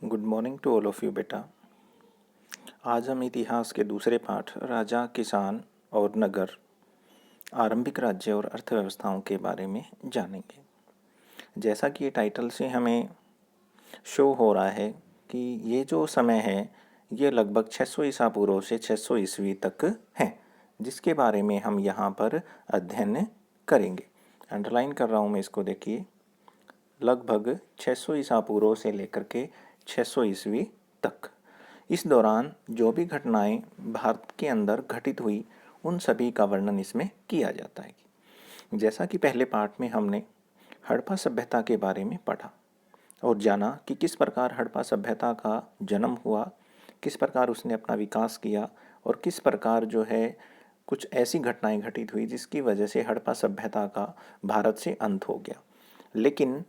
Good morning to all of you बेटा। आज हम इतिहास के दूसरे पाठ राजा, किसान और नगर, आरंभिक राज्य और अर्थव्यवस्थाओं के बारे में जानेंगे। जैसा कि ये टाइटल से हमें शो हो रहा है कि ये जो समय है ये लगभग 600 ईसा पूर्व से 600 ईस्वी तक है, जिसके बारे में हम यहाँ पर अध्ययन करेंगे। अंडरलाइन कर रहा हूँ मैं इसको, देखिए, लगभग 600 ईसा पूर्व से लेकर के 600 ईस्वी तक। इस दौरान जो भी घटनाएं भारत के अंदर घटित हुई उन सभी का वर्णन इसमें किया जाता है। जैसा कि पहले पार्ट में हमने हड़प्पा सभ्यता के बारे में पढ़ा और जाना कि किस प्रकार हड़प्पा सभ्यता का जन्म हुआ, किस प्रकार उसने अपना विकास किया और किस प्रकार जो है कुछ ऐसी घटनाएं घटित हुई जिसकी वजह से हड़प्पा सभ्यता का भारत से अंत हो गया। लेकिन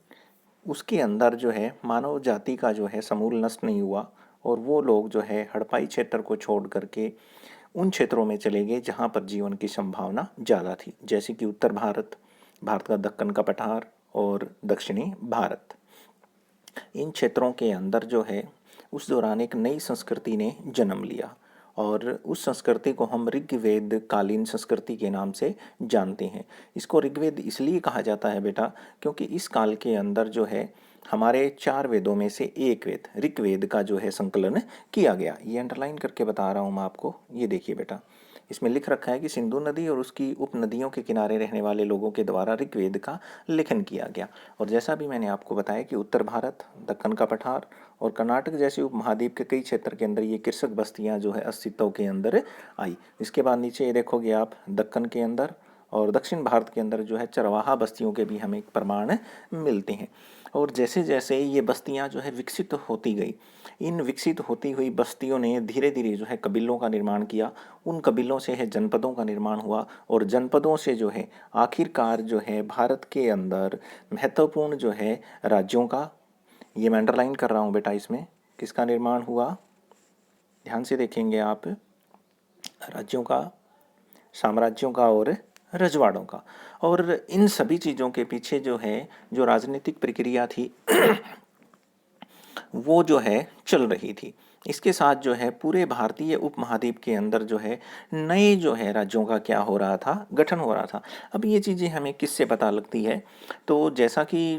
उसके अंदर जो है मानव जाति का जो है समूल नष्ट नहीं हुआ और वो लोग जो है हड़प्पाई क्षेत्र को छोड़ करके उन क्षेत्रों में चले गए जहाँ पर जीवन की संभावना ज़्यादा थी, जैसे कि उत्तर भारत, भारत का दक्कन का पठार और दक्षिणी भारत। इन क्षेत्रों के अंदर जो है उस दौरान एक नई संस्कृति ने जन्म लिया और उस संस्कृति को हम ऋग्वेद कालीन संस्कृति के नाम से जानते हैं। इसको ऋग्वेद इसलिए कहा जाता है बेटा क्योंकि इस काल के अंदर जो है हमारे 4 वेदों में से एक वेद ऋग्वेद का जो है संकलन किया गया। ये अंडरलाइन करके बता रहा हूँ मैं आपको। ये देखिए बेटा, इसमें लिख रखा है कि सिंधु नदी और उसकी उपनदियों के किनारे रहने वाले लोगों के द्वारा ऋग्वेद का लेखन किया गया। और जैसा भी मैंने आपको बताया कि उत्तर भारत, दक्कन का पठार और कर्नाटक जैसे उपमहाद्वीप के कई क्षेत्र के अंदर ये कृषक बस्तियां जो है अस्तित्व के अंदर आई। इसके बाद नीचे ये देखोगे आप, दक्कन के अंदर और दक्षिण भारत के अंदर जो है चरवाहा बस्तियों के भी हमें प्रमाण मिलते हैं। और जैसे जैसे ये बस्तियां जो है विकसित होती गई, इन विकसित होती हुई बस्तियों ने धीरे धीरे जो है कबीलों का निर्माण किया। उन कबीलों से है जनपदों का निर्माण हुआ और जनपदों से जो है आखिरकार जो है भारत के अंदर महत्वपूर्ण जो है राज्यों का, ये मैं अंडरलाइन कर रहा हूँ बेटा, इसमें किसका निर्माण हुआ ध्यान से देखेंगे आप, राज्यों का, साम्राज्यों का और रजवाड़ों का। और इन सभी चीज़ों के पीछे जो है जो राजनीतिक प्रक्रिया थी वो जो है चल रही थी। इसके साथ जो है पूरे भारतीय उपमहाद्वीप के अंदर जो है नए जो है राज्यों का क्या हो रहा था, गठन हो रहा था। अब ये चीज़ें हमें किससे पता लगती है, तो जैसा कि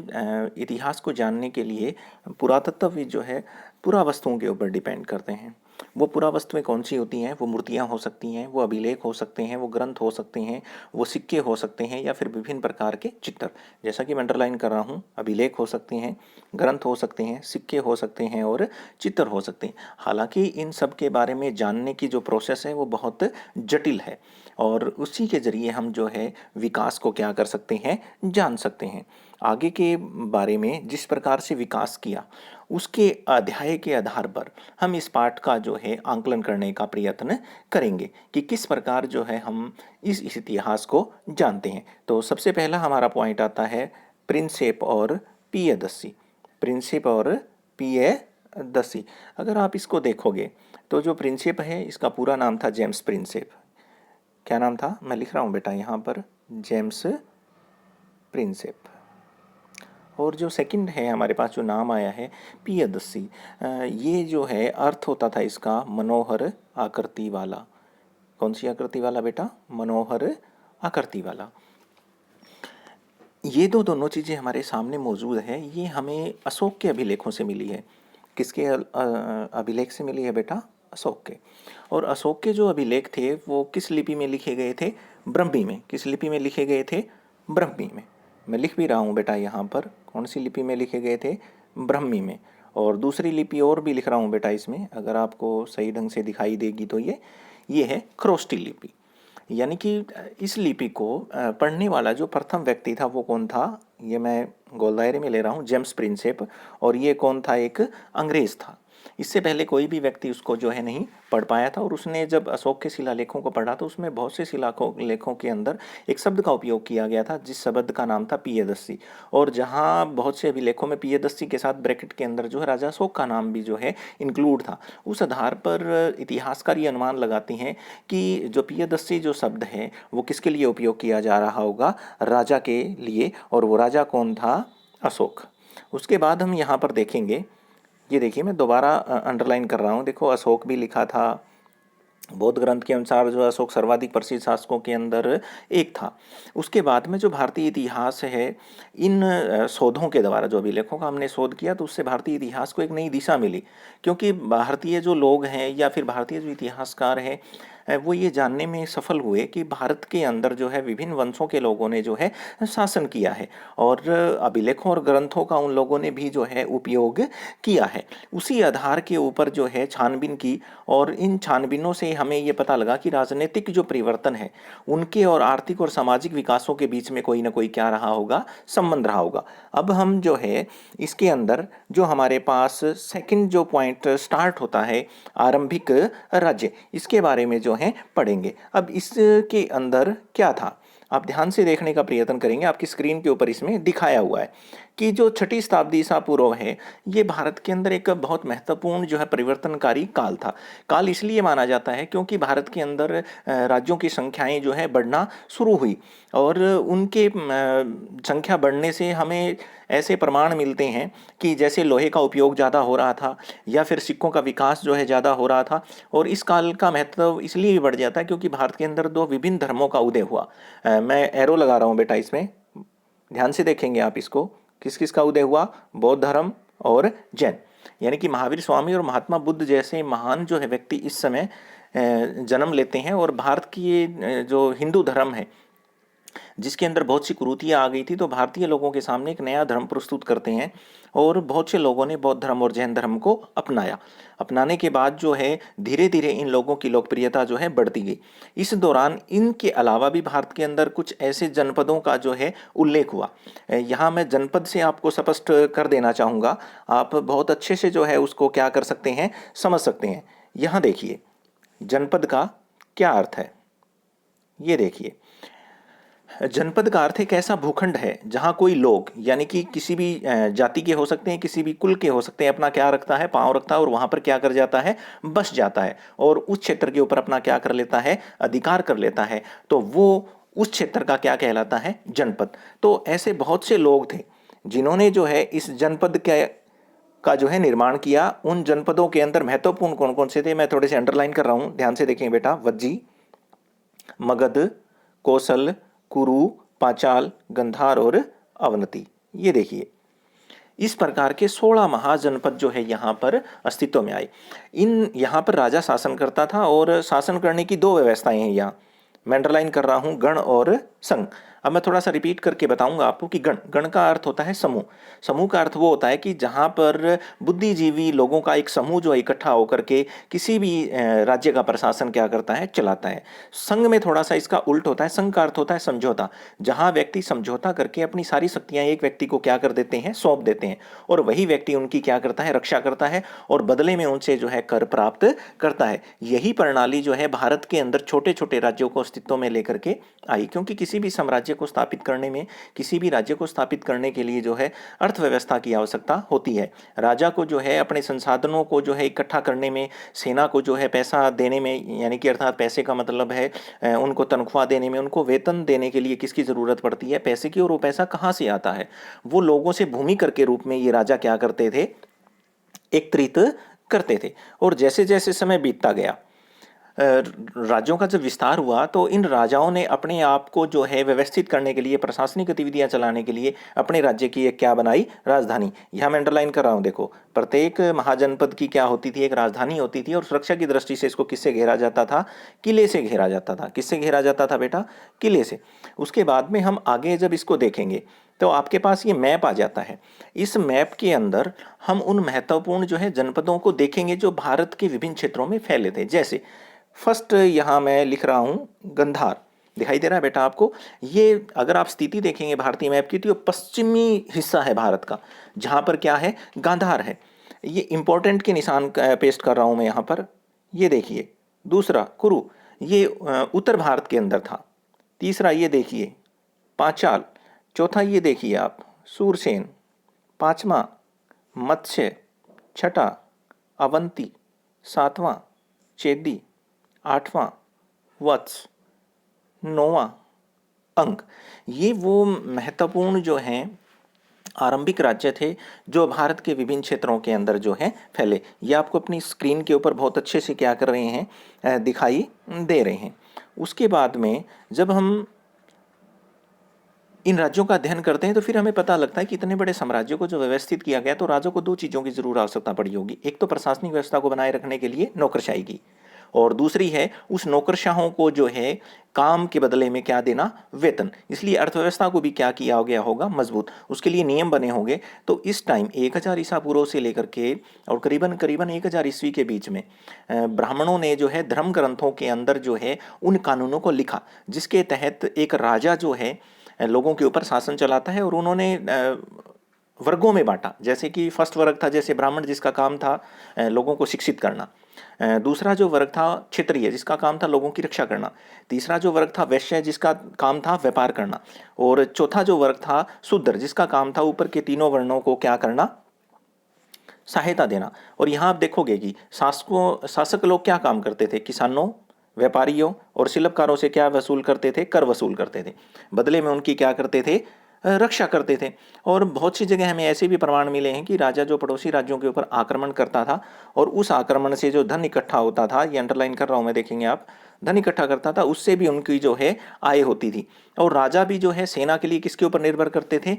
इतिहास को जानने के लिए पुरातत्वविद जो है पुरावस्तुओं के ऊपर डिपेंड करते हैं। वो पुरावस्तुएं कौन सी होती हैं, वो मूर्तियाँ हो सकती हैं, वो अभिलेख हो सकते हैं, वो ग्रंथ हो सकते हैं, वो सिक्के हो सकते हैं या फिर विभिन्न प्रकार के चित्र। जैसा कि मैं अंडरलाइन कर रहा हूँ, अभिलेख हो सकते हैं, ग्रंथ हो सकते हैं, सिक्के हो सकते हैं और चित्र हो सकते हैं। हालांकि इन सब के बारे में जानने की जो प्रोसेस है वो बहुत जटिल है और उसी के ज़रिए हम जो है विकास को क्या कर सकते हैं, जान सकते हैं। आगे के बारे में जिस प्रकार से विकास किया उसके अध्याय के आधार पर हम इस पाठ का जो है आंकलन करने का प्रयत्न करेंगे कि किस प्रकार जो है हम इस इतिहास को जानते हैं। तो सबसे पहला हमारा पॉइंट आता है प्रिंसेप और पियदस्सी। प्रिंसिप और पियदस्सी, अगर आप इसको देखोगे तो जो प्रिंसिप है इसका पूरा नाम था जेम्स प्रिंसेप। क्या नाम था, मैं लिख रहा हूँ बेटा यहाँ पर, जेम्स प्रिंसेप। और जो सेकंड है हमारे पास जो नाम आया है पियदस्सी, ये जो है अर्थ होता था इसका मनोहर आकृति वाला। कौन सी आकृति वाला बेटा, मनोहर आकृति वाला। ये दोनों चीज़ें हमारे सामने मौजूद है, ये हमें अशोक के अभिलेखों से मिली है। किसके अभिलेख से मिली है बेटा, अशोक के। और अशोक के जो अभिलेख थे वो किस लिपि में लिखे गए थे, ब्रह्मी में। किस लिपि में लिखे गए थे, ब्रह्मी में। मैं लिख भी रहा हूँ बेटा यहाँ पर, कौन सी लिपि में लिखे गए थे, ब्रह्मी में। और दूसरी लिपि और भी लिख रहा हूँ बेटा इसमें, अगर आपको सही ढंग से दिखाई देगी तो ये है खरोष्टी लिपि। यानी कि इस लिपि को पढ़ने वाला जो प्रथम व्यक्ति था वो कौन था, ये मैं गोल दायरे में ले रहा हूँ, जेम्स प्रिंसेप। और ये कौन था, एक अंग्रेज था। इससे पहले कोई भी व्यक्ति उसको जो है नहीं पढ़ पाया था। और उसने जब अशोक के शिलालेखों को पढ़ा तो उसमें बहुत से शिलालेखों के अंदर एक शब्द का उपयोग किया गया था जिस शब्द का नाम था पियदस्सी। और जहाँ बहुत से अभिलेखों में पियदस्सी के साथ ब्रैकेट के अंदर जो है राजा अशोक का नाम भी जो है इंक्लूड था। उस आधार पर इतिहासकार ये अनुमान लगाते हैं कि जो पियदस्सी जो शब्द है वो किसके लिए उपयोग किया जा रहा होगा, राजा के लिए। और वो राजा कौन था, अशोक। उसके बाद हम यहाँ पर देखेंगे ये देखिए मैं दोबारा अंडरलाइन कर रहा हूँ। देखो अशोक भी लिखा था, बौद्ध ग्रंथ के अनुसार जो अशोक सर्वाधिक प्रसिद्ध शासकों के अंदर एक था। उसके बाद में जो भारतीय इतिहास है, इन शोधों के द्वारा, जो अभिलेखों का हमने शोध किया, तो उससे भारतीय इतिहास को एक नई दिशा मिली। क्योंकि भारतीय जो लोग हैं या फिर भारतीय जो इतिहासकार हैं, वो ये जानने में सफल हुए कि भारत के अंदर जो है विभिन्न वंशों के लोगों ने जो है शासन किया है, और अभिलेखों और ग्रंथों का उन लोगों ने भी जो है उपयोग किया है। उसी आधार के ऊपर जो है छानबीन की, और इन छानबीनों से हमें ये पता लगा कि राजनीतिक जो परिवर्तन है उनके और आर्थिक और सामाजिक विकासों के बीच में कोई ना कोई क्या रहा होगा, संबंध रहा होगा। अब हम जो है इसके अंदर जो हमारे पास सेकंड जो पॉइंट स्टार्ट होता है, आरंभिक राज्य, इसके बारे में जो है पढ़ेंगे। अब इसके अंदर क्या था, आप ध्यान से देखने का प्रयत्न करेंगे। आपकी स्क्रीन के ऊपर इसमें दिखाया हुआ है कि जो छठी शताब्दी ईसा पूर्व है, ये भारत के अंदर एक बहुत महत्वपूर्ण जो है परिवर्तनकारी काल था। काल इसलिए माना जाता है क्योंकि भारत के अंदर राज्यों की संख्याएं जो है बढ़ना शुरू हुई, और उनके संख्या बढ़ने से हमें ऐसे प्रमाण मिलते हैं कि जैसे लोहे का उपयोग ज़्यादा हो रहा था, या फिर सिक्कों का विकास जो है ज़्यादा हो रहा था। और इस काल का महत्व इसलिए भी बढ़ जाता है क्योंकि भारत के अंदर दो विभिन्न धर्मों का उदय हुआ। मैं एरो लगा रहा हूँ बेटा, इसमें ध्यान से देखेंगे आप इसको। किस किस का उदय हुआ? बौद्ध धर्म और जैन। यानी कि महावीर स्वामी और महात्मा बुद्ध जैसे महान जो है व्यक्ति इस समय जन्म लेते हैं, और भारत की ये जो हिंदू धर्म है जिसके अंदर बहुत सी कुरीतियाँ आ गई थी, तो भारतीय लोगों के सामने एक नया धर्म प्रस्तुत करते हैं, और बहुत से लोगों ने बौद्ध धर्म और जैन धर्म को अपनाया। अपनाने के बाद जो है धीरे धीरे इन लोगों की लोकप्रियता जो है बढ़ती गई। इस दौरान इनके अलावा भी भारत के अंदर कुछ ऐसे जनपदों का जो है उल्लेख हुआ। यहाँ मैं जनपद से आपको स्पष्ट कर देना चाहूँगा, आप बहुत अच्छे से जो है उसको क्या कर सकते हैं, समझ सकते हैं। यहाँ देखिए जनपद का क्या अर्थ है, ये देखिए जनपद का अर्थ एक ऐसा भूखंड है जहाँ कोई लोग, यानी कि किसी भी जाति के हो सकते हैं, किसी भी कुल के हो सकते हैं, अपना क्या रखता है, पांव रखता है, और वहां पर क्या कर जाता है, बस जाता है, और उस क्षेत्र के ऊपर अपना क्या कर लेता है, अधिकार कर लेता है। तो वो उस क्षेत्र का क्या कहलाता है, जनपद। तो ऐसे बहुत से लोग थे जिन्होंने जो है इस जनपद के का जो है निर्माण किया। उन जनपदों के अंदर महत्वपूर्ण कौन कौन से थे, मैं थोड़े से अंडरलाइन कर रहा हूं, ध्यान से देखें बेटा। वज्जी, मगध, कौशल, कुरु, पांचाल, गंधार और अवनति। ये देखिए इस प्रकार के 16 महाजनपद जो है यहाँ पर अस्तित्व में आए। इन यहाँ पर राजा शासन करता था, और शासन करने की दो व्यवस्थाएं हैं यहाँ। मैं अंडरलाइन कर रहा हूँ गण और संघ। अब मैं थोड़ा सा रिपीट करके बताऊंगा आपको कि गण, गण का अर्थ होता है समूह। समूह का अर्थ वो होता है कि जहाँ पर बुद्धिजीवी लोगों का एक समूह जो इकट्ठा होकर के किसी भी राज्य का प्रशासन क्या करता है, चलाता है। संघ में थोड़ा सा इसका उल्ट होता है। संघ का अर्थ होता है समझौता, जहाँ व्यक्ति समझौता करके अपनी सारी शक्तियां एक व्यक्ति को क्या कर देते हैं, सौंप देते हैं, और वही व्यक्ति उनकी क्या करता है, रक्षा करता है, और बदले में उनसे जो है कर प्राप्त करता है। यही प्रणाली जो है भारत के अंदर छोटे छोटे राज्यों को अस्तित्व में लेकर के आई, क्योंकि किसी भी साम्राज्य को स्थापित करने में, किसी भी राज्य को स्थापित करने के लिए जो है अर्थव्यवस्था की आवश्यकता होती है। राजा को जो है अपने संसाधनों को जो है इकट्ठा करने में, सेना को जो है पैसा देने में, यानी कि अर्थात पैसे का मतलब है उनको तनख्वाह देने में, उनको वेतन देने के लिए किसकी जरूरत पड़ती है, पैसे की। और वो पैसा कहाँ से आता है, वो लोगों से भूमि कर के रूप में ये राजा क्या करते थे, एकत्रित करते थे। और जैसे जैसे समय बीतता गया, राज्यों का जब विस्तार हुआ, तो इन राजाओं ने अपने आप को जो है व्यवस्थित करने के लिए, प्रशासनिक गतिविधियां चलाने के लिए अपने राज्य की एक क्या बनाई, राजधानी। यहां मैं अंडरलाइन कर रहा हूं, देखो प्रत्येक महाजनपद की क्या होती थी, एक राजधानी होती थी, और सुरक्षा की दृष्टि से इसको किससे घेरा जाता था, किले से घेरा जाता था। किससे घेरा जाता था बेटा, किले से। उसके बाद में हम आगे जब इसको देखेंगे तो आपके पास ये मैप आ जाता है। इस मैप के अंदर हम उन महत्वपूर्ण जो है जनपदों को देखेंगे जो भारत के विभिन्न क्षेत्रों में फैले थे। जैसे फर्स्ट यहाँ मैं लिख रहा हूँ गंधार, दिखाई दे रहा है बेटा आपको। ये अगर आप स्थिति देखेंगे भारतीय मैप की, तो ये पश्चिमी हिस्सा है भारत का, जहाँ पर क्या है, गांधार है। ये इंपॉर्टेंट के निशान पेस्ट कर रहा हूँ मैं यहाँ पर। ये देखिए दूसरा कुरु, ये उत्तर भारत के अंदर था। तीसरा ये देखिए पांचाल। चौथा ये देखिए आप सूरसेन। पांचवा मत्स्य। छठा अवंती। सातवां चेदी। आठवां वत्स। नौवां अंक। ये वो महत्वपूर्ण जो हैं आरंभिक राज्य थे जो भारत के विभिन्न क्षेत्रों के अंदर जो है फैले। ये आपको अपनी स्क्रीन के ऊपर बहुत अच्छे से क्या कर रहे हैं, दिखाई दे रहे हैं। उसके बाद में जब हम इन राज्यों का अध्ययन करते हैं तो फिर हमें पता लगता है कि इतने बड़े साम्राज्यों को जो व्यवस्थित किया गया तो राजा को दो चीज़ों की जरूर आवश्यकता पड़ी होगी। एक तो प्रशासनिक व्यवस्था को बनाए रखने के लिए नौकरशाही की, और दूसरी है उस नौकरशाहों को जो है काम के बदले में क्या देना, वेतन। इसलिए अर्थव्यवस्था को भी क्या किया गया होगा, मजबूत, उसके लिए नियम बने होंगे। तो इस टाइम 1000 ईसा पूर्व से लेकर के और करीबन करीबन 1000 ईस्वी के बीच में ब्राह्मणों ने जो है धर्म ग्रंथों के अंदर जो है उन कानूनों को लिखा जिसके तहत एक राजा जो है लोगों के ऊपर शासन चलाता है, और उन्होंने वर्गों में बांटा। जैसे कि फर्स्ट वर्ग था जैसे ब्राह्मण, जिसका काम था लोगों को शिक्षित करना। दूसरा जो वर्ग था क्षत्रिय, जिसका काम था लोगों की रक्षा करना। तीसरा जो वर्ग था वैश्य, जिसका काम था व्यापार करना। और चौथा जो वर्ग था शूद्र, जिसका काम था ऊपर के तीनों वर्णों को क्या करना, सहायता देना। और यहाँ आप देखोगे कि शासक लोग क्या काम करते थे, किसानों, व्यापारियों और शिल्पकारों से क्या वसूल करते थे, कर वसूल करते थे। बदले में उनकी क्या करते थे, रक्षा करते थे। और बहुत सी जगह हमें ऐसे भी प्रमाण मिले हैं कि राजा जो पड़ोसी राज्यों के ऊपर आक्रमण करता था और उस आक्रमण से जो धन इकट्ठा होता था, ये अंडरलाइन कर रहा हूं मैं, देखेंगे आप, धन इकट्ठा करता था, उससे भी उनकी जो है आय होती थी। और राजा भी जो है सेना के लिए किसके ऊपर निर्भर करते थे,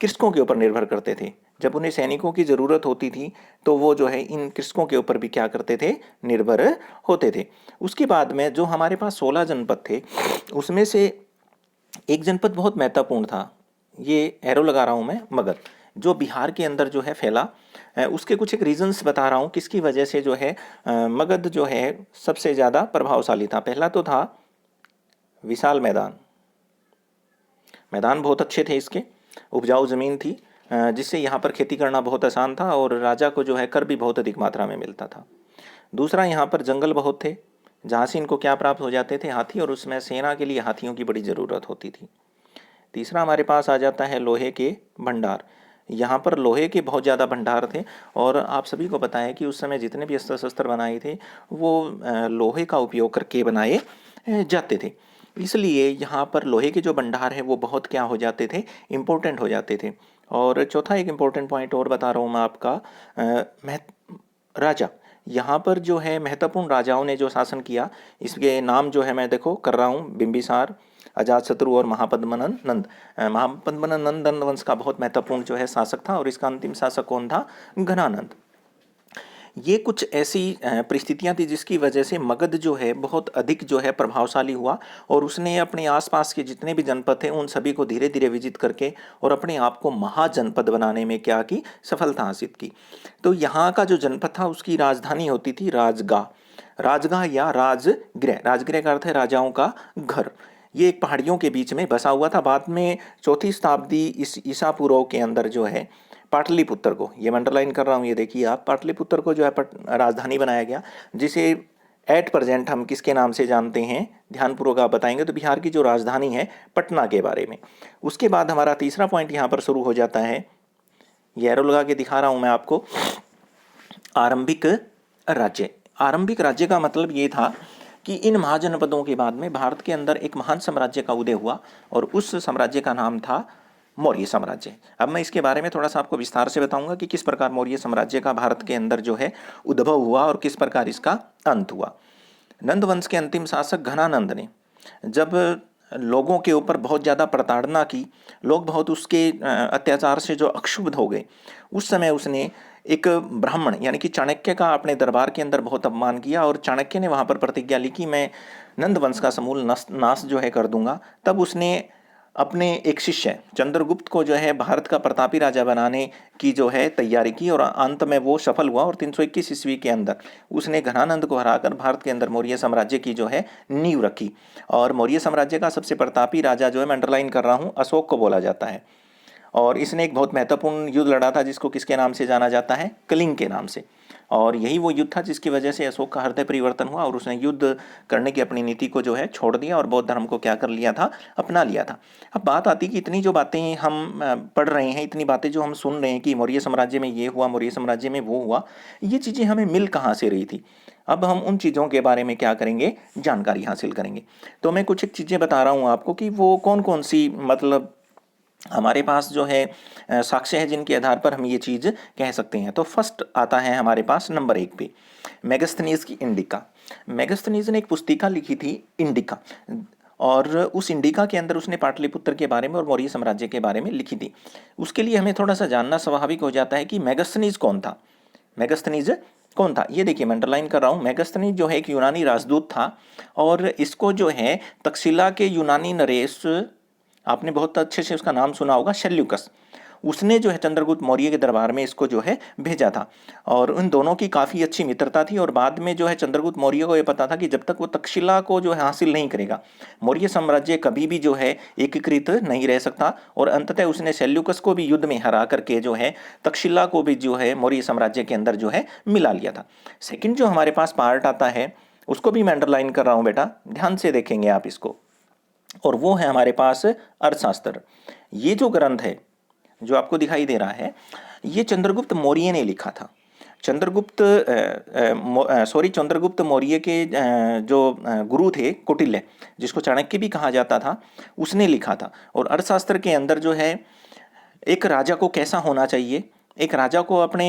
कृषकों के ऊपर निर्भर करते थे। जब उन्हें सैनिकों की ज़रूरत होती थी तो वो जो है इन कृषकों के ऊपर भी क्या करते थे, निर्भर होते थे। उसके बाद में जो हमारे पास 16 जनपद थे उसमें से एक जनपद बहुत महत्वपूर्ण था, ये एरो लगा रहा हूँ मैं, मगध, जो बिहार के अंदर जो है फैला। उसके कुछ एक रीजंस बता रहा हूँ किसकी वजह से जो है मगध जो है सबसे ज़्यादा प्रभावशाली था। पहला तो था विशाल मैदान, मैदान बहुत अच्छे थे इसके, उपजाऊ ज़मीन थी जिससे यहाँ पर खेती करना बहुत आसान था, और राजा को जो है कर भी बहुत अधिक मात्रा में मिलता था। दूसरा, यहाँ पर जंगल बहुत थे जहाँ से इनको क्या प्राप्त हो जाते थे, हाथी, और उसमें सेना के लिए हाथियों की बड़ी ज़रूरत होती थी। तीसरा हमारे पास आ जाता है लोहे के भंडार। यहाँ पर लोहे के बहुत ज़्यादा भंडार थे, और आप सभी को पता है कि उस समय जितने भी अस्त्र शस्त्र बनाए थे वो लोहे का उपयोग करके बनाए जाते थे। इसलिए यहाँ पर लोहे के जो भंडार हैं वो बहुत क्या हो जाते थे, इम्पोर्टेंट हो जाते थे। और चौथा एक इम्पोर्टेंट पॉइंट और बता रहा हूँ मैं आपका, राजा, यहाँ पर जो है महत्वपूर्ण राजाओं ने जो शासन किया, इसके नाम जो है मैं देखो कर रहा हूँ, बिंबिसार, अजातशत्रु और महापद्मनंद नंद। महापद्मनंद नंद वंश का बहुत महत्वपूर्ण जो है शासक था, और इसका अंतिम शासक कौन था, घनानंद। ये कुछ ऐसी परिस्थितियां थी जिसकी वजह से मगध जो है बहुत अधिक जो है प्रभावशाली हुआ, और उसने अपने आसपास के जितने भी जनपद थे उन सभी को धीरे धीरे विजित करके और अपने आप को महाजनपद बनाने में क्या की, सफलता हासिल की। तो यहाँ का जो जनपद था उसकी राजधानी होती थी राजगाह, राजगाह या राजगृह। राजगृह का अर्थ है राजाओं का घर। ये एक पहाड़ियों के बीच में बसा हुआ था। बाद में 4वीं शताब्दी इस ईसा पूर्व के अंदर जो है पाटलिपुत्र को, ये मैं अंडरलाइन कर रहा हूँ, ये देखिए आप, पाटलिपुत्र को जो है राजधानी बनाया गया, जिसे एट प्रेजेंट हम किसके नाम से जानते हैं, ध्यानपूर्वक आप बताएंगे तो बिहार की जो राजधानी है पटना के बारे में। उसके बाद हमारा तीसरा पॉइंट यहाँ पर शुरू हो जाता है, ये एरो लगा के दिखा रहा हूँ मैं आपको, आरंभिक राज्य। आरंभिक राज्य का मतलब ये था कि इन महाजनपदों के बाद में भारत के अंदर एक महान साम्राज्य का उदय हुआ, और उस साम्राज्य का नाम था मौर्य साम्राज्य। अब मैं इसके बारे में थोड़ा सा आपको विस्तार से बताऊंगा कि किस प्रकार मौर्य साम्राज्य का भारत के अंदर जो है उद्भव हुआ और किस प्रकार इसका अंत हुआ। नंद वंश के अंतिम शासक घनानंद ने जब लोगों के ऊपर बहुत ज़्यादा प्रताड़ना की, लोग बहुत उसके अत्याचार से जो अक्षुब्ध हो गए, उस समय उसने एक ब्राह्मण यानी कि चाणक्य का अपने दरबार के अंदर बहुत अपमान किया, और चाणक्य ने वहाँ पर प्रतिज्ञा ली कि मैं नंद वंश का समूल नाश जो है कर दूंगा। तब उसने अपने एक शिष्य चंद्रगुप्त को जो है भारत का प्रतापी राजा बनाने की जो है तैयारी की, और अंत में वो सफल हुआ, और 321 ईस्वी के अंदर उसने घनानंद को हराकर भारत के अंदर मौर्य साम्राज्य की जो है नींव रखी। और मौर्य साम्राज्य का सबसे प्रतापी राजा जो है मैं अंडरलाइन कर रहा हूँ, अशोक को बोला जाता है। और इसने एक बहुत महत्वपूर्ण युद्ध लड़ा था जिसको किसके नाम से जाना जाता है, कलिंग के नाम से। और यही वो युद्ध था जिसकी वजह से अशोक का हृदय परिवर्तन हुआ, और उसने युद्ध करने की अपनी नीति को जो है छोड़ दिया और बौद्ध धर्म को क्या कर लिया था, अपना लिया था। अब बात आती कि इतनी जो बातें हम पढ़ रहे हैं, इतनी बातें जो हम सुन रहे हैं कि मौर्य साम्राज्य में ये हुआ, मौर्य साम्राज्य में वो हुआ, ये चीज़ें हमें मिल कहाँ से रही थी। अब हम उन चीज़ों के बारे में क्या करेंगे, जानकारी हासिल करेंगे। तो मैं कुछ एक चीज़ें बता रहा हूँ आपको कि वो कौन कौन सी, मतलब हमारे पास जो है साक्ष्य है जिनके आधार पर हम ये चीज़ कह सकते हैं। तो फर्स्ट आता है हमारे पास नंबर 1 पे मेगास्थनीज की इंडिका। मेगास्थनीज ने एक पुस्तिका लिखी थी इंडिका, और उस इंडिका के अंदर उसने पाटलिपुत्र के बारे में और मौर्य साम्राज्य के बारे में लिखी थी। उसके लिए हमें थोड़ा सा जानना स्वाभाविक हो जाता है कि मेगास्थनीज कौन था। मेगास्थनीज कौन था, ये देखिए मैं अंडरलाइन कर रहा हूँ। मेगास्थनीज जो है एक यूनानी राजदूत था, और इसको जो है तक्षशिला के यूनानी नरेश, आपने बहुत अच्छे से उसका नाम सुना होगा, सेल्यूकस, उसने जो है चंद्रगुप्त मौर्य के दरबार में इसको जो है भेजा था। और उन दोनों की काफ़ी अच्छी मित्रता थी, और बाद में जो है चंद्रगुप्त मौर्य को ये पता था कि जब तक वो तक्षशिला को जो है हासिल नहीं करेगा, मौर्य साम्राज्य कभी भी जो है एकीकृत नहीं रह सकता। और अंततः उसने सेल्यूकस को भी युद्ध में हरा करके जो है तक्षशिला को भी जो है मौर्य साम्राज्य के अंदर जो है मिला लिया था। सेकेंड जो हमारे पास पार्ट आता है उसको भी मैं अंडरलाइन कर रहा हूँ बेटा, ध्यान से देखेंगे आप इसको, और वो है हमारे पास अर्थशास्त्र। ये जो ग्रंथ है जो आपको दिखाई दे रहा है, ये चंद्रगुप्त मौर्य ने लिखा था। चंद्रगुप्त मौर्य के जो गुरु थे कौटिल्य, जिसको चाणक्य भी कहा जाता था, उसने लिखा था। और अर्थशास्त्र के अंदर जो है एक राजा को कैसा होना चाहिए, एक राजा को अपने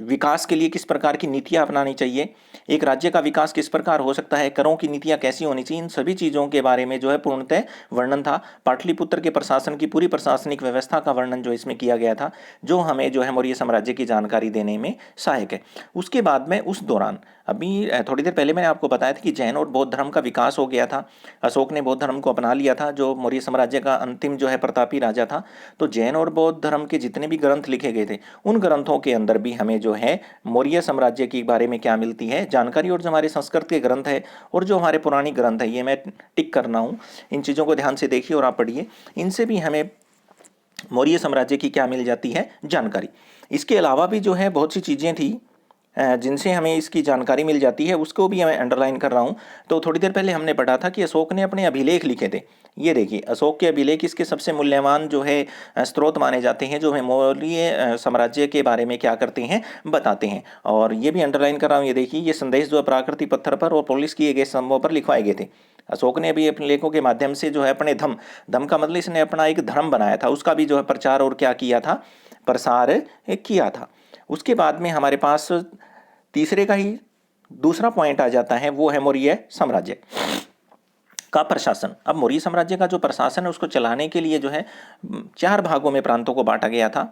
विकास के लिए किस प्रकार की नीतियाँ अपनानी चाहिए, एक राज्य का विकास किस प्रकार हो सकता है, करों की नीतियाँ कैसी होनी चाहिए, इन सभी चीज़ों के बारे में जो है पूर्णतः वर्णन था। पाटलिपुत्र के प्रशासन की पूरी प्रशासनिक व्यवस्था का वर्णन जो इसमें किया गया था, जो हमें जो है मौर्य साम्राज्य की जानकारी देने में सहायक है। उसके बाद में उस दौरान अभी थोड़ी देर पहले मैंने आपको बताया था कि जैन और बौद्ध धर्म का विकास हो गया था। अशोक ने बौद्ध धर्म को अपना लिया था, जो मौर्य साम्राज्य का अंतिम जो है प्रतापी राजा था। तो जैन और बौद्ध धर्म के जितने भी ग्रंथ लिखे गए थे, उन ग्रंथों के अंदर भी हमें जो है मौर्य साम्राज्य के बारे में क्या मिलती है जानकारी। और जो हमारे संस्कृत के ग्रंथ है और जो हमारे पुरानी ग्रंथ है, ये मैं टिक करना हूँ, इन चीज़ों को ध्यान से देखिए और आप पढ़िए, इनसे भी हमें मौर्य साम्राज्य की क्या मिल जाती है जानकारी। इसके अलावा भी जो है बहुत सी चीज़ें थी जिनसे हमें इसकी जानकारी मिल जाती है, उसको भी मैं अंडरलाइन कर रहा हूँ। तो थोड़ी देर पहले हमने पढ़ा था कि अशोक ने अपने अभिलेख लिखे थे। ये देखिए अशोक के अभिलेख इसके सबसे मूल्यवान जो है स्रोत माने जाते हैं, जो हमें मौर्य साम्राज्य के बारे में क्या करते हैं बताते हैं। और ये भी अंडरलाइन कर रहा हूँ, ये देखिए ये संदेश जो प्राकृतिक पत्थर पर और पॉलिश किए गए स्तंभों पर लिखवाए गए थे। अशोक ने भी अपने लेखों के माध्यम से जो है अपने धम का मतलब इसने अपना एक धर्म बनाया था, उसका भी जो है प्रचार और क्या किया था, प्रसार किया था। उसके बाद में हमारे पास तीसरे का ही दूसरा पॉइंट आ जाता है, वो है मौर्य साम्राज्य का प्रशासन। अब मौर्य साम्राज्य का जो प्रशासन है उसको चलाने के लिए जो है 4 भागों में प्रांतों को बांटा गया था।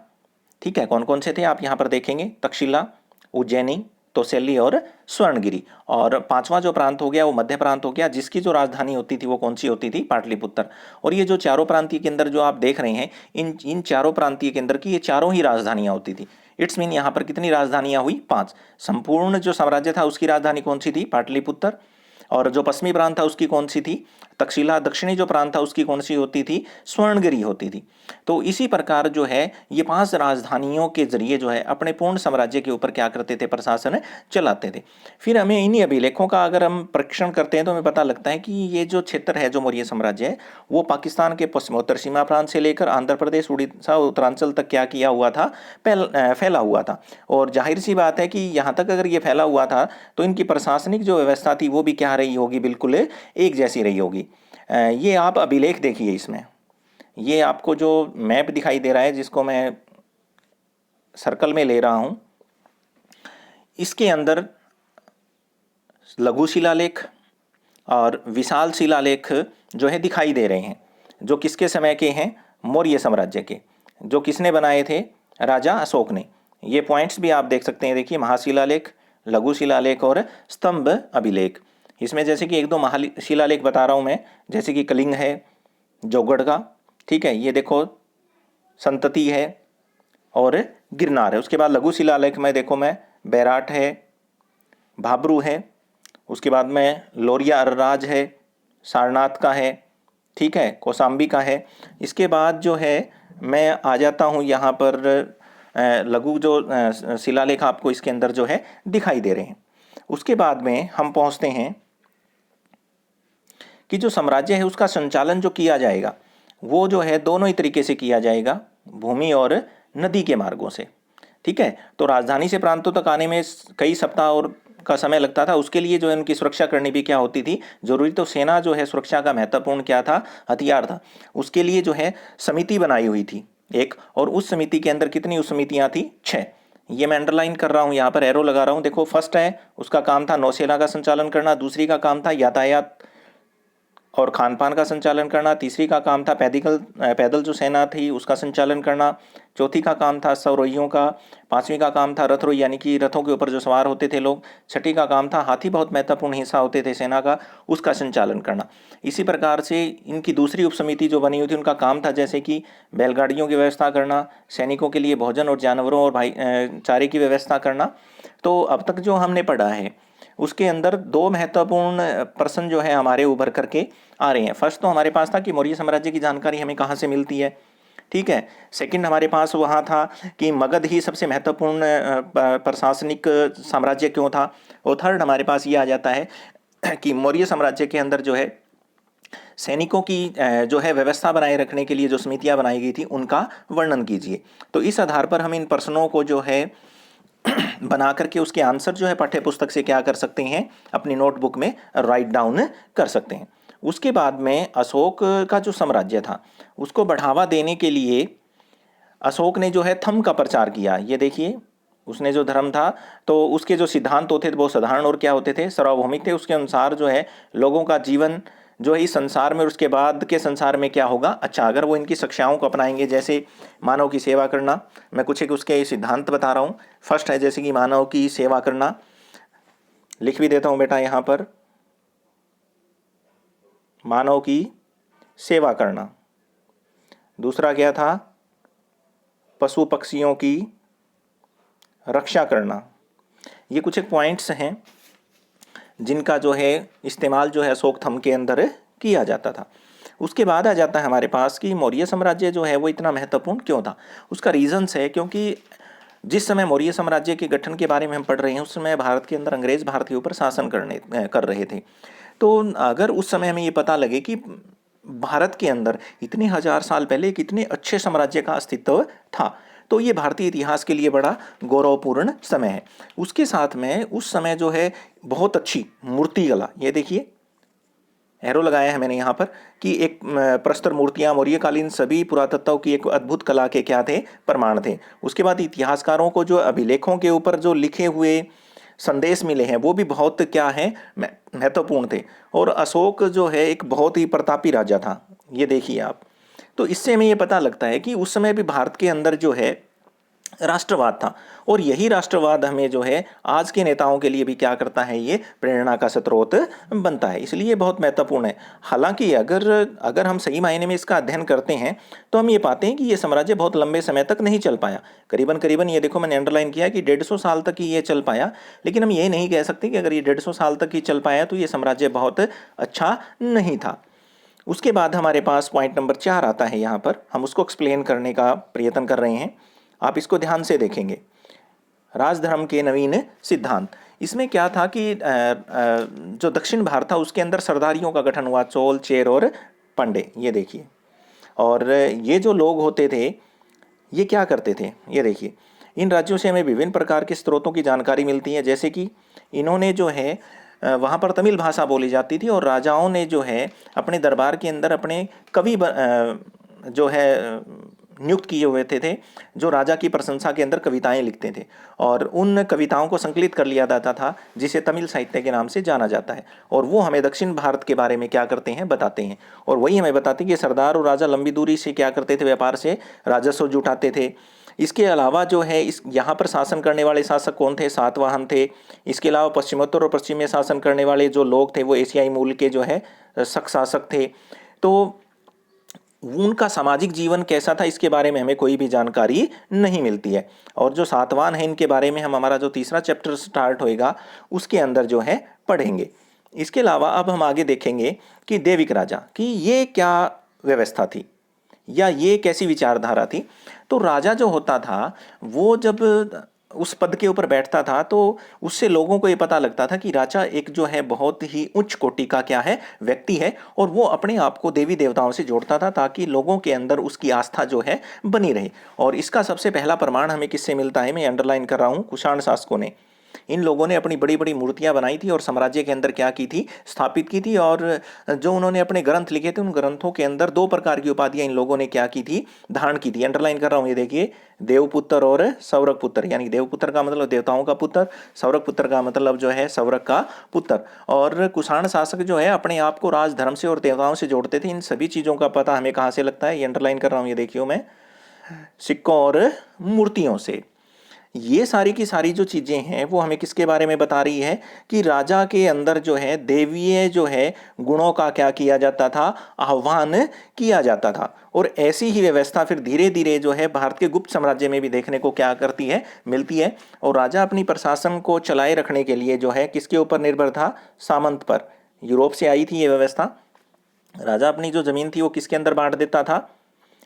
ठीक है, कौन कौन से थे आप यहाँ पर देखेंगे, तक्षशिला, उज्जैनी, तौसेली और स्वर्णगिरी। और 5वां जो प्रांत हो गया वो मध्य प्रांत हो गया, जिसकी जो राजधानी होती थी वो कौन सी होती थी, पाटलिपुत्र। और ये जो चारों प्रांतीय केंद्र जो आप देख रहे हैं, इन चारों प्रांतीय केंद्र की ये चारों ही राजधानियां होती थी। इट्स मीन यहाँ पर कितनी राजधानियां हुई, 5। संपूर्ण जो साम्राज्य था उसकी राजधानी कौन सी थी, पाटलिपुत्र। और जो पश्चिमी प्रांत था उसकी कौन सी थी, तक्षशिला। दक्षिणी जो प्रांत था उसकी कौन सी होती थी, स्वर्णगिरी होती थी। तो इसी प्रकार जो है ये 5 राजधानियों के जरिए जो है अपने पूर्ण साम्राज्य के ऊपर क्या करते थे, प्रशासन चलाते थे। फिर हमें इन्हीं अभिलेखों का अगर हम परीक्षण करते हैं तो हमें पता लगता है कि ये जो क्षेत्र है जो मौर्य साम्राज्य है वो पाकिस्तान के पश्चिमोत्तर सीमा प्रांत से लेकर आंध्र प्रदेश, उड़ीसा, उत्तरांचल तक क्या किया हुआ था, फैला हुआ था। और जाहिर सी बात है कि यहाँ तक अगर ये फैला हुआ था तो इनकी प्रशासनिक जो व्यवस्था थी वो भी क्या रही होगी, बिल्कुल एक जैसी रही होगी। ये आप अभिलेख देखिए, इसमें ये आपको जो मैप दिखाई दे रहा है जिसको मैं सर्कल में ले रहा हूं, इसके अंदर लघु शिलालेख और विशाल शिलालेख जो है दिखाई दे रहे हैं, जो किसके समय के हैं, मौर्य साम्राज्य के, जो किसने बनाए थे, राजा अशोक ने। ये पॉइंट्स भी आप देख सकते हैं, देखिए महाशिलालेख, लघु शिलालेख और स्तंभ अभिलेख। इसमें जैसे कि 1-2 महाशिलालेख बता रहा हूँ मैं, जैसे कि कलिंग है जौगढ़ का, ठीक है, ये देखो संतति है और गिरनार है। उसके बाद लघु शिलालेख में देखो मैं बैराट है, भाबरू है, उसके बाद में लोरिया अरराज है, सारनाथ का है, ठीक है, कौसाम्बी का है। इसके बाद जो है मैं आ जाता हूँ यहाँ पर लघु जो शिलालेख आपको इसके अंदर जो है दिखाई दे रहे हैं। उसके बाद में हम पहुँचते हैं कि जो साम्राज्य है उसका संचालन जो किया जाएगा वो जो है दोनों ही तरीके से किया जाएगा, भूमि और नदी के मार्गों से। ठीक है, तो राजधानी से प्रांतों तक आने में कई सप्ताह और का समय लगता था, उसके लिए जो है उनकी सुरक्षा करनी भी क्या होती थी, जरूरी। तो सेना जो है सुरक्षा का महत्वपूर्ण क्या था, हथियार था। उसके लिए जो है समिति बनाई हुई थी एक, और उस समिति के अंदर कितनी उस समितियां थी, 6। ये मैं अंडरलाइन कर रहा हूं, यहाँ पर एरो लगा रहा हूं। देखो, फर्स्ट है उसका काम था नौसेना का संचालन करना, दूसरी का काम था यातायात और खान पान का संचालन करना, तीसरी का काम था पैदल जो सेना थी उसका संचालन करना, चौथी का काम था सवरोइयों का, पांचवी का काम था रथरोई यानी कि रथों के ऊपर जो सवार होते थे लोग, छठी का काम था हाथी, बहुत महत्वपूर्ण हिस्सा होते थे सेना का, उसका संचालन करना। इसी प्रकार से इनकी दूसरी उपसमिति जो बनी हुई थी उनका काम था जैसे कि बैलगाड़ियों की व्यवस्था करना, सैनिकों के लिए भोजन और जानवरों और चारे की व्यवस्था करना। तो अब तक जो हमने पढ़ा है उसके अंदर दो महत्वपूर्ण प्रश्न जो है हमारे उभर करके आ रहे हैं। फर्स्ट तो हमारे पास था कि मौर्य साम्राज्य की जानकारी हमें कहाँ से मिलती है, ठीक है। सेकंड हमारे पास वहाँ था कि मगध ही सबसे महत्वपूर्ण प्रशासनिक साम्राज्य क्यों था। और थर्ड हमारे पास ये आ जाता है कि मौर्य साम्राज्य के अंदर जो है सैनिकों की जो है व्यवस्था बनाए रखने के लिए जो समितियां बनाई गई थी उनका वर्णन कीजिए। तो इस आधार पर हम इन प्रश्नों को जो है बना करके उसके आंसर जो है पाठ्य पुस्तक से क्या कर सकते हैं, अपनी नोटबुक में राइट डाउन कर सकते हैं। उसके बाद में अशोक का जो साम्राज्य था उसको बढ़ावा देने के लिए अशोक ने जो है थंब का प्रचार किया। ये देखिए, उसने जो धर्म था तो उसके जो सिद्धांत होते थे वो साधारण और क्या होते थे, सार्वभौमिक थे। उसके अनुसार जो है लोगों का जीवन जो है इस संसार में और उसके बाद के संसार में क्या होगा, अच्छा, अगर वो इनकी शिक्षाओं को अपनाएंगे, जैसे मानव की सेवा करना। मैं कुछ एक उसके सिद्धांत बता रहा हूँ। फर्स्ट है जैसे कि मानव की सेवा करना, लिख भी देता हूँ बेटा यहाँ पर, मानव की सेवा करना। दूसरा क्या था, पशु पक्षियों की रक्षा करना। ये कुछ एक पॉइंट्स हैं जिनका जो है इस्तेमाल जो है अशोक थंब के अंदर किया जाता था। उसके बाद आ जाता है हमारे पास कि मौर्य साम्राज्य जो है वो इतना महत्वपूर्ण क्यों था। उसका रीजंस है क्योंकि जिस समय मौर्य साम्राज्य के गठन के बारे में हम पढ़ रहे हैं उस समय भारत के अंदर अंग्रेज भारत के ऊपर शासन कर रहे थे। तो अगर उस समय हमें ये पता लगे कि भारत के अंदर इतने हजार साल पहले एक इतने अच्छे साम्राज्य का अस्तित्व था, तो ये भारतीय इतिहास के लिए बड़ा गौरवपूर्ण समय है। उसके साथ में उस समय जो है बहुत अच्छी मूर्ति कला, ये देखिए एरो लगाया है मैंने यहाँ पर कि एक प्रस्तर मूर्तियाँ मौर्यकालीन सभी पुरातत्व की एक अद्भुत कला के क्या थे, प्रमाण थे। उसके बाद इतिहासकारों को जो अभिलेखों के ऊपर जो लिखे हुए संदेश मिले हैं वो भी बहुत क्या है, महत्वपूर्ण थे। और अशोक जो है एक बहुत ही प्रतापी राजा था, ये देखिए आप। तो इससे हमें ये पता लगता है कि उस समय भी भारत के अंदर जो है राष्ट्रवाद था, और यही राष्ट्रवाद हमें जो है आज के नेताओं के लिए भी क्या करता है, ये प्रेरणा का स्रोत बनता है। इसलिए बहुत महत्वपूर्ण है। हालांकि अगर हम सही मायने में इसका अध्ययन करते हैं तो हम ये पाते हैं कि ये साम्राज्य बहुत लंबे समय तक नहीं चल पाया। करीबन करीबन ये देखो मैंने अंडरलाइन किया कि 150 साल तक ही ये चल पाया। लेकिन हम ये नहीं कह सकते कि अगर ये 150 साल तक ही चल पाया तो ये साम्राज्य बहुत अच्छा नहीं था। उसके बाद हमारे पास पॉइंट नंबर 4 आता है, यहाँ पर हम उसको एक्सप्लेन करने का प्रयत्न कर रहे हैं। आप इसको ध्यान से देखेंगे, राजधर्म के नवीन सिद्धांत। इसमें क्या था कि जो दक्षिण भारत था उसके अंदर सरदारियों का गठन हुआ, चोल, चेर और पांडे, ये देखिए। और ये जो लोग होते थे ये क्या करते थे, ये देखिए। इन राज्यों से हमें विभिन्न प्रकार के स्रोतों की जानकारी मिलती है, जैसे कि इन्होंने जो है वहाँ पर तमिल भाषा बोली जाती थी, और राजाओं ने जो है अपने दरबार के अंदर अपने कवि जो है नियुक्त किए हुए थे जो राजा की प्रशंसा के अंदर कविताएं लिखते थे, और उन कविताओं को संकलित कर लिया जाता था जिसे तमिल साहित्य के नाम से जाना जाता है। और वो हमें दक्षिण भारत के बारे में क्या करते हैं, बताते हैं। और वही हमें बताते हैं कि सरदार और राजा लंबी दूरी से क्या करते थे, व्यापार से राजस्व जुटाते थे। इसके अलावा जो है इस यहाँ पर शासन करने वाले शासक कौन थे, सातवाहन थे। इसके अलावा पश्चिमोत्तर और पश्चिम में शासन करने वाले जो लोग थे वो एशियाई मूल के जो है शक शासक थे। तो उनका सामाजिक जीवन कैसा था इसके बारे में हमें कोई भी जानकारी नहीं मिलती है। और जो सातवाहन है इनके बारे में हम हमारा जो तीसरा चैप्टर स्टार्ट होएगा उसके अंदर जो है पढ़ेंगे। इसके अलावा अब हम आगे देखेंगे कि देविक राजा की ये क्या व्यवस्था थी या ये कैसी विचारधारा थी। तो राजा जो होता था वो जब उस पद के ऊपर बैठता था तो उससे लोगों को ये पता लगता था कि राजा एक जो है बहुत ही उच्च कोटि का क्या है, व्यक्ति है, और वो अपने आप को देवी देवताओं से जोड़ता था ताकि लोगों के अंदर उसकी आस्था जो है बनी रहे। और इसका सबसे पहला प्रमाण हमें किससे मिलता है, मैं अंडरलाइन कर रहा हूँ, कुषाण शासकों ने। इन लोगों ने अपनी बड़ी बड़ी मूर्तियां बनाई थी और साम्राज्य के अंदर क्या की थी, स्थापित की थी। और जो उन्होंने अपने ग्रंथ लिखे थे उन ग्रंथों के अंदर दो प्रकार की उपाधियां इन लोगों ने क्या की थी, धारण की थी। अंडरलाइन कर रहा हूं, ये देखिए, देवपुत्र और सौरक पुत्र, यानी देवपुत्र का मतलब देवताओं का पुत्र, सौरक पुत्र का मतलब जो है सौरक का पुत्र। और कुषाण शासक जो है अपने आप को राजधर्म से और देवताओं से जोड़ते थे। इन सभी चीजों का पता हमें कहां से लगता है, ये अंडरलाइन कर रहा हूं, ये देखियो मैं, सिक्कों और मूर्तियों से। ये सारी की सारी जो चीजें हैं वो हमें किसके बारे में बता रही है कि राजा के अंदर जो है देवीय जो है गुणों का क्या किया जाता था, आह्वान किया जाता था। और ऐसी ही व्यवस्था फिर धीरे धीरे जो है भारत के गुप्त साम्राज्य में भी देखने को क्या करती है, मिलती है। और राजा अपनी प्रशासन को चलाए रखने के लिए जो है किसके ऊपर निर्भर था, सामंत पर। यूरोप से आई थी ये व्यवस्था। राजा अपनी जो जमीन थी वो किसके अंदर बांट देता था,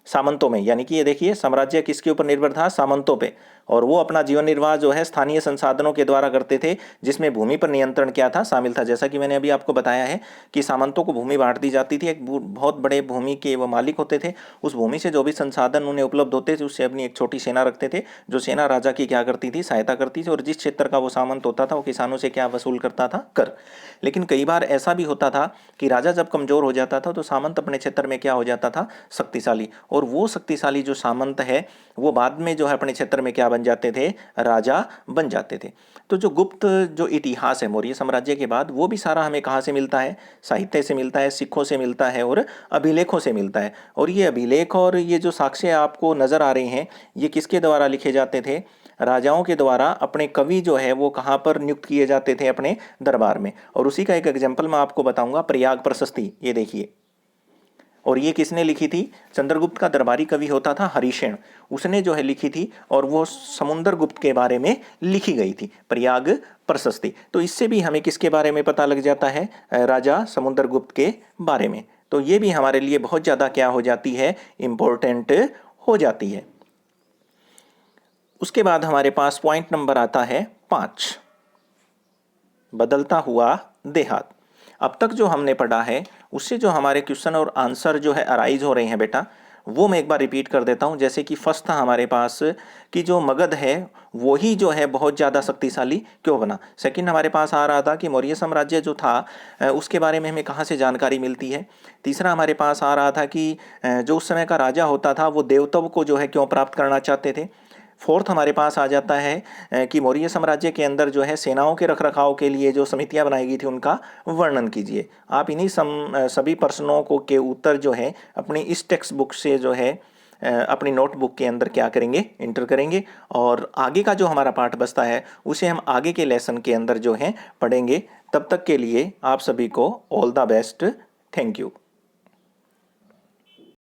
सामंतों में। यानी कि ये देखिए, साम्राज्य किसके ऊपर निर्भर था, सामंतों पे। और वो अपना जीवन निर्वाह जो है स्थानीय संसाधनों के द्वारा करते थे, जिसमें भूमि पर नियंत्रण क्या था, शामिल था। जैसा कि मैंने अभी आपको बताया है कि सामंतों को भूमि बांट दी जाती थी। एक बहुत बड़े भूमि के वो मालिक होते थे। उस भूमि से जो भी संसाधन उन्हें उपलब्ध होते थे उससे अपनी एक छोटी सेना रखते थे, जो सेना राजा की क्या करती थी, सहायता करती थी। और जिस क्षेत्र का वो सामंत होता था वो किसानों से क्या वसूल करता था, कर। लेकिन कई बार ऐसा भी होता था कि राजा जब कमजोर हो जाता था तो सामंत अपने क्षेत्र में क्या हो जाता था, शक्तिशाली। और वो शक्तिशाली जो सामंत है वो बाद में जो है अपने क्षेत्र में क्या बन जाते थे, राजा बन जाते थे। तो जो गुप्त जो इतिहास है मौर्य साम्राज्य के बाद, वो भी सारा हमें कहाँ से मिलता है, साहित्य से मिलता है, सिक्कों से मिलता है और अभिलेखों से मिलता है। और ये अभिलेख और ये जो साक्ष्य आपको नजर आ रहे हैं, ये किसके द्वारा लिखे जाते थे, राजाओं के द्वारा। अपने कवि जो है वो कहाँ पर नियुक्त किए जाते थे, अपने दरबार में। और उसी का एक एग्जाम्पल मैं आपको बताऊंगा, प्रयाग प्रशस्ति, ये देखिए। और ये किसने लिखी थी, चंद्रगुप्त का दरबारी कवि होता था हरिशेन, उसने जो है लिखी थी। और वो समुद्र गुप्त के बारे में लिखी गई थी, प्रयाग प्रशस्ति। तो इससे भी हमें किसके बारे में पता लग जाता है, राजा समुद्र गुप्त के बारे में। तो ये भी हमारे लिए बहुत ज़्यादा क्या हो जाती है, इम्पोर्टेंट हो जाती है। उसके बाद हमारे पास पॉइंट नंबर आता है 5, बदलता हुआ देहात। अब तक जो हमने पढ़ा है उससे जो हमारे क्वेश्चन और आंसर जो है अराइज हो रहे हैं बेटा, वो मैं एक बार रिपीट कर देता हूं। जैसे कि फर्स्ट था हमारे पास कि जो मगध है वो ही जो है बहुत ज़्यादा शक्तिशाली क्यों बना। सेकंड हमारे पास आ रहा था कि मौर्य साम्राज्य जो था उसके बारे में हमें कहाँ से जानकारी मिलती है। तीसरा हमारे पास आ रहा था कि जो उस समय का राजा होता था वो देवत्व को जो है क्यों प्राप्त करना चाहते थे। फोर्थ हमारे पास आ जाता है कि मौर्य साम्राज्य के अंदर जो है सेनाओं के रखरखाव के लिए जो समितियां बनाई गई थी उनका वर्णन कीजिए। आप इन्हीं सभी प्रश्नों को के उत्तर जो है अपनी इस टेक्स्ट बुक से जो है अपनी नोटबुक के अंदर क्या करेंगे, इंटर करेंगे। और आगे का जो हमारा पाठ बचता है उसे हम आगे के लेसन के अंदर जो है पढ़ेंगे। तब तक के लिए आप सभी को all the best. Thank you.